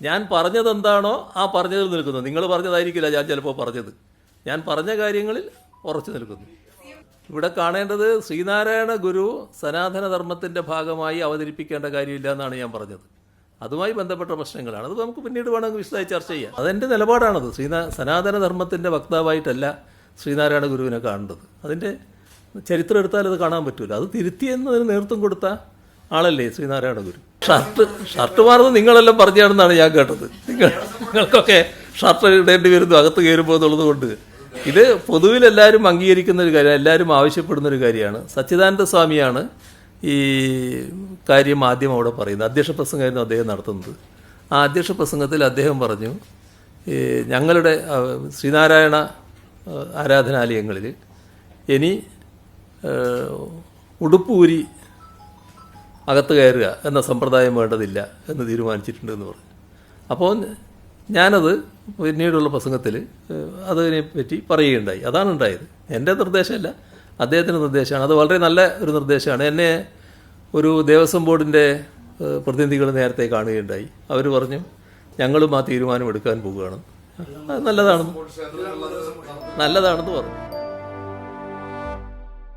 ഞാൻ പറഞ്ഞതെന്താണോ ആ പറഞ്ഞതിൽ നിൽക്കുന്നു. നിങ്ങൾ പറഞ്ഞതായിരിക്കില്ല ഞാൻ ചിലപ്പോൾ പറഞ്ഞത്. ഞാൻ പറഞ്ഞ കാര്യങ്ങളിൽ ഉറച്ചു നിൽക്കുന്നു. ഇവിടെ കാണേണ്ടത് ശ്രീനാരായണ ഗുരു സനാതനധർമ്മത്തിൻ്റെ ഭാഗമായി അവതരിപ്പിക്കേണ്ട കാര്യമില്ല എന്നാണ് ഞാൻ പറഞ്ഞത്. അതുമായി ബന്ധപ്പെട്ട പ്രശ്നങ്ങളാണ്. അത് നമുക്ക് പിന്നീട് വേണമെങ്കിൽ വിശദമായി ചർച്ച ചെയ്യാം. അതെൻ്റെ നിലപാടാണത്. സനാതനധർമ്മത്തിൻ്റെ വക്താവായിട്ടല്ല ശ്രീനാരായണ ഗുരുവിനെ കാണേണ്ടത്. അതിൻ്റെ ചരിത്രം എടുത്താൽ അത് കാണാൻ പറ്റില്ല. അത് തിരുത്തിയെന്നതിന് നേതൃത്വം കൊടുത്ത ആളല്ലേ ശ്രീനാരായണ ഗുരു. ഷർട്ട് മാറുന്നത് നിങ്ങളെല്ലാം പറഞ്ഞാണെന്നാണ് ഞാൻ കേട്ടത്. നിങ്ങൾക്കൊക്കെ ഷർട്ട് ഇടേണ്ടി വരുന്നു അകത്ത് കയറുമ്പോൾ എന്നുള്ളത് കൊണ്ട്. ഇത് പൊതുവിൽ എല്ലാവരും അംഗീകരിക്കുന്ന ഒരു കാര്യം, എല്ലാവരും ആവശ്യപ്പെടുന്ന ഒരു കാര്യമാണ്. സച്ചിദാനന്ദ സ്വാമിയാണ് ഈ കാര്യം ആദ്യം അവിടെ പറയുന്നത്. അധ്യക്ഷ പ്രസംഗമായിരുന്നു അദ്ദേഹം നടത്തുന്നത്. ആ അധ്യക്ഷ പ്രസംഗത്തിൽ അദ്ദേഹം പറഞ്ഞു, ഞങ്ങളുടെ ശ്രീനാരായണ ആരാധനാലയങ്ങളിൽ ഇനി ഉടുപ്പൂരി അകത്ത് കയറുക എന്ന സമ്പ്രദായം വേണ്ടതില്ല എന്ന് തീരുമാനിച്ചിട്ടുണ്ടെന്ന് പറഞ്ഞു. അപ്പോൾ ഞാനത് പിന്നീടുള്ള പ്രസംഗത്തിൽ അതിനെ പറ്റി പറയുകയുണ്ടായി. അതാണ് ഉണ്ടായത്. എൻ്റെ നിർദ്ദേശമല്ല, അദ്ദേഹത്തിൻ്റെ നിർദ്ദേശമാണ്. അത് വളരെ നല്ല ഒരു നിർദ്ദേശമാണ്. എന്നെ ഒരു ദേവസ്വം ബോർഡിൻ്റെ പ്രതിനിധികൾ നേരത്തെ കാണുകയുണ്ടായി. അവർ പറഞ്ഞു ഞങ്ങളും ആ തീരുമാനം എടുക്കാൻ പോവുകയാണ്. നല്ലതാണെന്ന് പറഞ്ഞു.